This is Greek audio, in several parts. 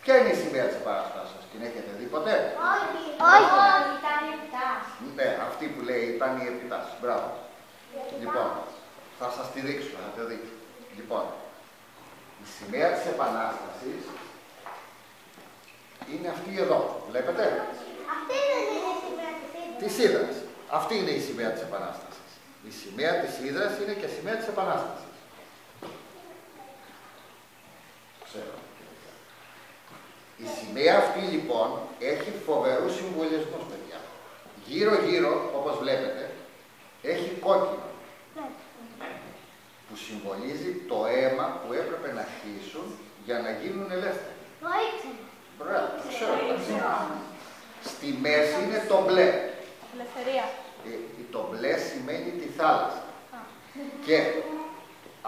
Ποια είναι η σημαία της Επαναστάσεως, την έχετε δει ποτέ? Όχι. Ήταν η επιτάση. Ναι, αυτή που λέει ήταν η επιτάση. Μπράβο. Λοιπόν, θα σας τη δείξω, θα το δείτε. Λοιπόν, η σημαία της Επανάστασης είναι αυτή εδώ. Βλέπετε? Αυτή δεν είναι η σημαία της Ύδρας. Της Ύδρας. Αυτή είναι η σημαία της Επανάστασης. Η σημαία της Ύδρας είναι και σημαία της Επανάστασης. Ξέρω. Η σημαία αυτή λοιπόν έχει φοβερούς συμβολισμούς, παιδιά. Γύρω-γύρω, όπως βλέπετε, έχει κόκκινο που συμβολίζει το αίμα που έπρεπε να χύσουν για να γίνουν ελεύθεροι. Το ήξερα. Μπράβο, το ξέρω. Στη μέση είναι το μπλε. Ελευθερία. Το μπλε σημαίνει τη θάλασσα. Και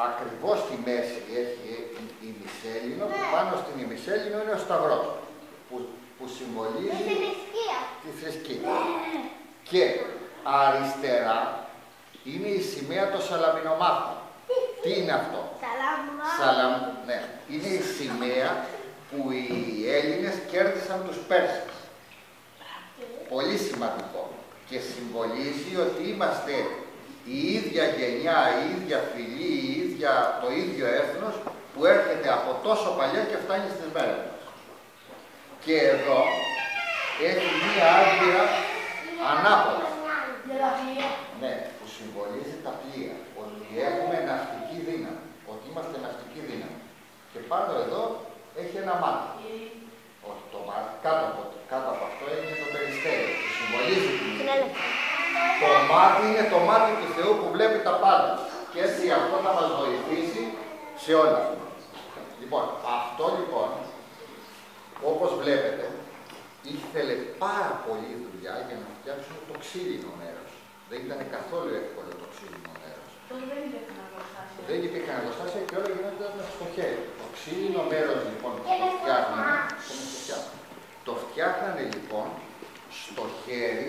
ακριβώς στη μέση έχει ημισέλινο, που πάνω στην ημισέλινο είναι ο σταυρός, που συμβολίζει τη θρησκεία. Και αριστερά είναι η σημαία των Σαλαμινομάχων. Τι είναι αυτό? Ναι. Είναι η σημαία που οι Έλληνες κέρδισαν τους Πέρσες. Πολύ σημαντικό. Και συμβολίζει ότι είμαστε η ίδια γενιά, η ίδια φυλή, το ίδιο έθνος που έρχεται από τόσο παλιά και φτάνει στις μέρες μας. Και εδώ έχει μία άδεια ανάποδα. Ναι, που συμβολίζει τα πλοία. Ότι έχουμε ναυτική δύναμη. Ότι είμαστε ναυτική δύναμη. Και πάνω εδώ έχει ένα μάτι. Όχι το μάτι, κάτω από αυτό είναι το περιστέρι. Που συμβολίζει την ελευθερία. Το μάτι είναι το μάτι του Θεού που βλέπει τα πάντα. Και έτσι αυτό θα μας βοηθήσει σε όλα. Λοιπόν, αυτό λοιπόν, όπως βλέπετε, ήθελε πάρα πολύ δουλειά για να φτιάξουν το ξύλινο μέρος. Δεν ήταν καθόλου εύκολο το ξύλινο μέρος. Δεν υπήρχαν εργοστάσια και όλα γινόταν στο χέρι. Το ξύλινο μέρος λοιπόν που το φτιάχνανε λοιπόν στο χέρι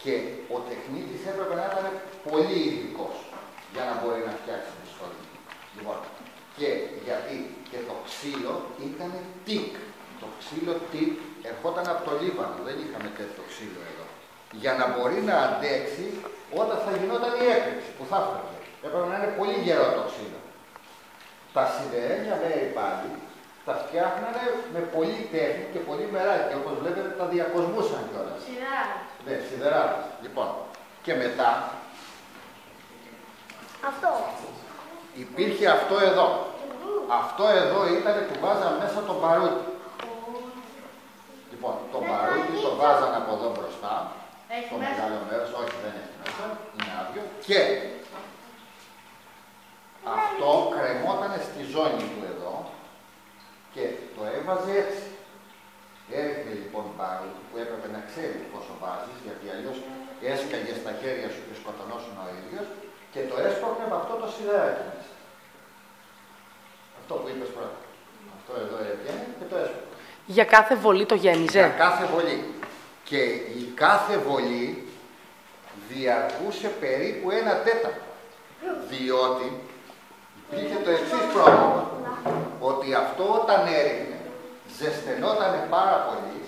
και ο τεχνίτης έπρεπε να ήταν πολύ ειδικός για να μπορεί να φτιάξει τη σχολή. Λοιπόν, και γιατί και το ξύλο ήταν τικ. Το ξύλο τικ ερχόταν από το Λίβανο, δεν είχαμε τέτοιο ξύλο εδώ. Για να μπορεί να αντέξει όταν θα γινόταν η έκρηξη που θα έφερε. Έπρεπε να είναι πολύ γερό το ξύλο. Τα σιδερένια μέρη πάλι τα φτιάχνανε με πολύ τέχνη και πολύ μεράκι. Όπως βλέπετε τα διακοσμούσαν κιόλας. Σιδεράδες. Ναι, σιδεράδες. Λοιπόν, και μετά Αυτό. υπήρχε αυτό εδώ. Αυτό εδώ ήταν που βάζαν μέσα το μπαρούτι. Λοιπόν, το μπαρούτι το βάζαν από εδώ μπροστά. Το μεγάλο μέρος, όχι δεν έχει μέσα, είναι άδειο. Και αυτό κρεμότανε στη ζώνη του εδώ και το έβαζε έτσι. Έριχνε λοιπόν μπαρούτι που έπρεπε να ξέρει πόσο βάζεις, γιατί αλλιώς έσκαγε στα χέρια σου και σκοτωνόσουν ο ήλιος και το έσπρωχνε με αυτό το σιδεράκι μέσα. Αυτό που είπες πρώτα. Αυτό εδώ έβγαινε και το έσπρωχνε. Για κάθε βολή το γέμιζε. Για κάθε βολή. Και η κάθε βολή διαρκούσε περίπου 1/4. Διότι υπήρχε το εξής πρόβλημα. Ότι αυτό όταν έριχνε ζεσθενότανε πάρα πολύ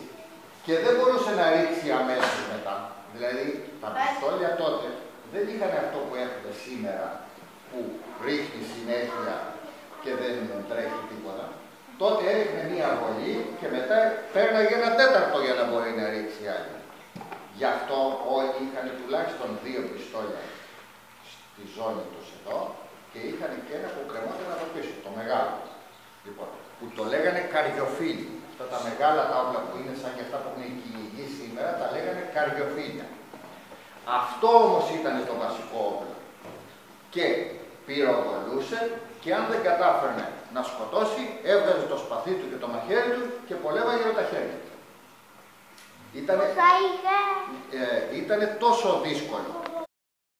και δεν μπορούσε να ρίξει αμέσως μετά. Δηλαδή τα πιστόλια τότε δεν είχαν αυτό που έχουμε σήμερα που ρίχνει συνέχεια και δεν τρέχει τίποτα. Τότε έριχνε μία βολή και μετά πέρναγε 1/4 για να μπορεί να ρίξει άλλη. Γι' αυτό όλοι είχαν τουλάχιστον 2 πιστόλια στη ζώνη τους εδώ και είχαν και ένα που κρεμόταν από πίσω, το μεγάλο. Λοιπόν, που το λέγανε καριοφίλι. Αυτά τα μεγάλα τα όπλα που είναι σαν και αυτά που έχουν οι κυνηγοί σήμερα τα λέγανε καριοφίλια. Αυτό όμως ήταν το βασικό όπλο. Και πυροβολούσε και αν δεν κατάφερνε να σκοτώσει, έβγαζε το σπαθί του και το μαχαίρι του και πολέμαγε με τα χέρια του. Ήτανε τόσο δύσκολο